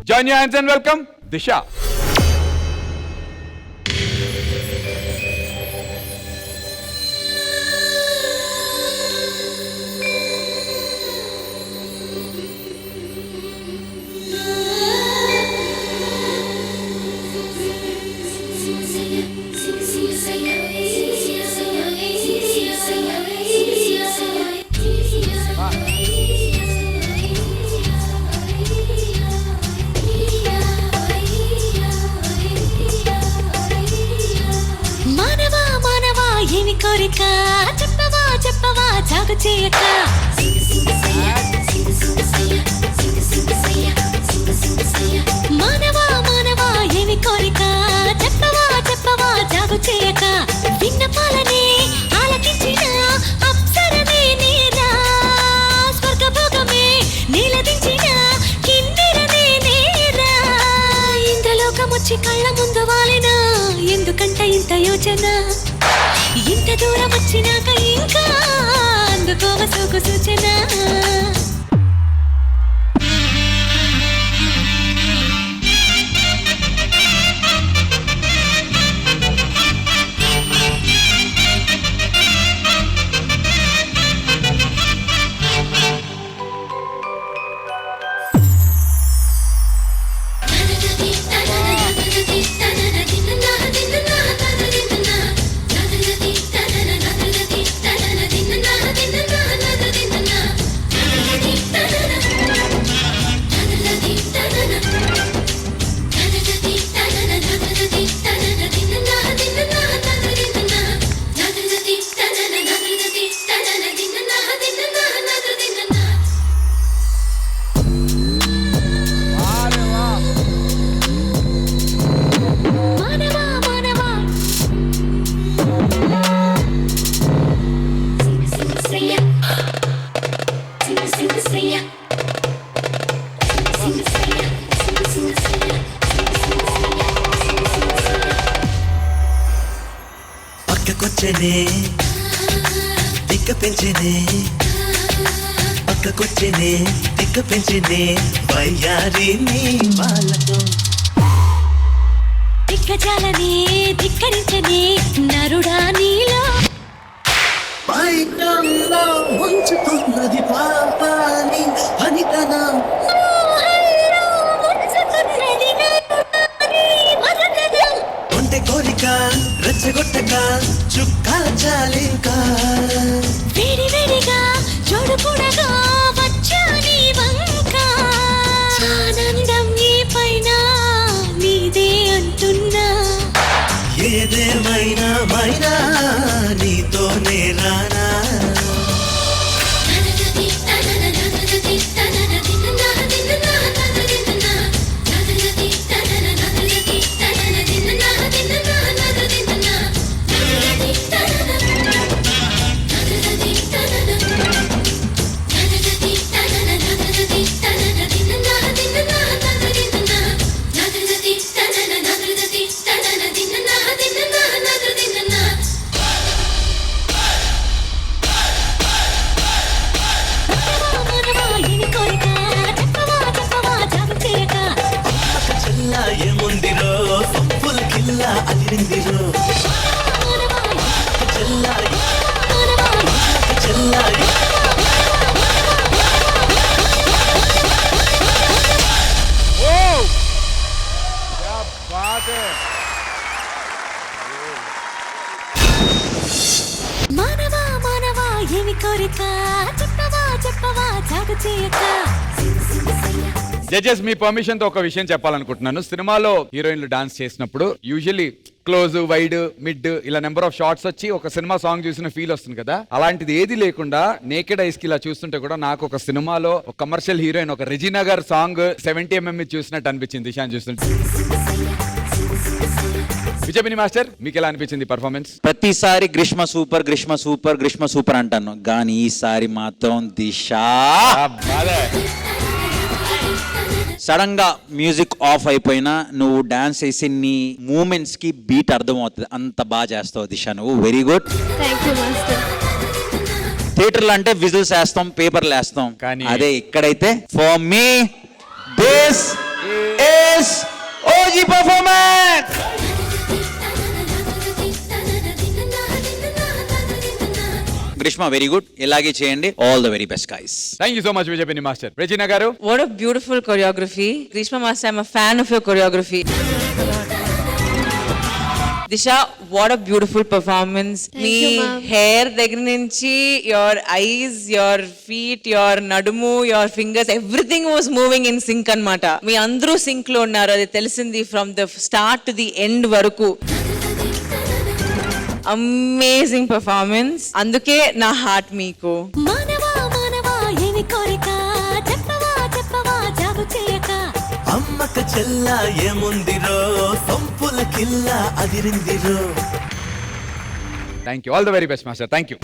Join your hands and welcome Disha. కోరిక చెప్పవా చెప్పవా జాగు చేయక మానవా మానవా ఏమి కోరిక చెప్పవా చెప్పవా జాగు చేయక విన్నపాలనే ఆలకించిన అప్సరమే నేరా స్వర్గభోగమే నీలదించిన కిన్నెరనే నేరా ఇంద్రలోకమొచ్చి కళ్ళ ముందు వాలినా ఎందుకంట ఇంత యోచన ఇంత దూరం వచ్చినాక ఇంకా అందుకోవ సోకు సూచన పక్కకొచ్చనే దిక్క పెంచనే పక్కకొచ్చనే దిక్క పెంచనే వయ్యారి నీ వాళ్ళతో దిక్కజాలనే ధిక్కరించనే నరుడా నీలో పైకంలో ఉంచుతున్నది పాపాని ఫలితనం కొంటె కోరిక రెచ్చగొట్టక చుక్కాల చాలింకా వేడి వేడిగా జోడు కూడగా వచ్చా నీ వంక ఆనందం ఈ పైన నీదే అంటున్నా ఏదేమైనా మైనా నీతోనే రానా ఏముందిరో సొప్పుల కిల్లా అదిరిందిరో మానవా మానవా ఏమి కోరిక చెప్పవా చెప్పవా జాగు చేయక జడ్జెస్ మీ పర్మిషన్ తో ఒక విషయం చెప్పాలనుకుంటున్నాను. సినిమాలో హీరోయిన్లు డాన్స్ చేసినప్పుడు యూజువల్లీ క్లోజ్ వైడ్ మిడ్ ఇలా నెంబర్ ఆఫ్ షార్ట్స్ వచ్చి ఒక సినిమా సాంగ్ చూసిన ఫీల్ వస్తుంది కదా, అలాంటిది ఏది లేకుండా నేకెడ్ ఐస్ కి ఇలా చూస్తుంటే కూడా నాకు ఒక సినిమాలో ఒక కమర్షియల్ హీరోయిన్ ఒక రెజినా గారి సాంగ్ 70mm చూసినట్టు అనిపించింది దిశాని చూస్తుంటే. విజయపిని మాస్టర్ మీకు ఎలా అనిపించింది పర్ఫార్మెన్స్? ప్రతిసారి Greeshma super Greeshma super Greeshma super అంటాను, కానీ ఈసారి మాత్రం దిశ సడన్ గా మ్యూజిక్ ఆఫ్ అయిపోయినా నువ్వు డాన్స్ చేసి నీ మూమెంట్స్ కి బీట్ అర్థమవుతుంది, అంత బాగా చేస్తావు దిశ నువ్వు. Very good. థియేటర్లు అంటే విజిల్స్ వేస్తాం, పేపర్లు వేస్తాం, కానీ అదే ఇక్కడైతే for me this is OG performance. Greeshma very good, ఇలాగే చేయండి. All the very best guys. Thank you so much విజయపిన్ని master. Regina garu, What a beautiful choreography. Grishma Master, I'm a fan of your choreography. Disha, what a beautiful performance. Thank you, ma'am. hair దగ్గర నుంచి, your eyes, your feet, your నడుము, your fingers, everything was moving in sync అన్నమాట. మీ అందరూ sync లో ఉన్నారు, అది తెలిసింది from the start to the end వరకు. అమేజింగ్ పర్ఫార్మెన్స్, అందుకే నా హార్ట్ మీకు. మానవా మానవా ఏమి కోరిక చెప్పవా చెప్పవా జాబు చేయక అమ్మక చెల్ల ఏముందిరో సొంపుల కిల్ల అదిరిందిరో. Thank you. All the very best master. Thank you.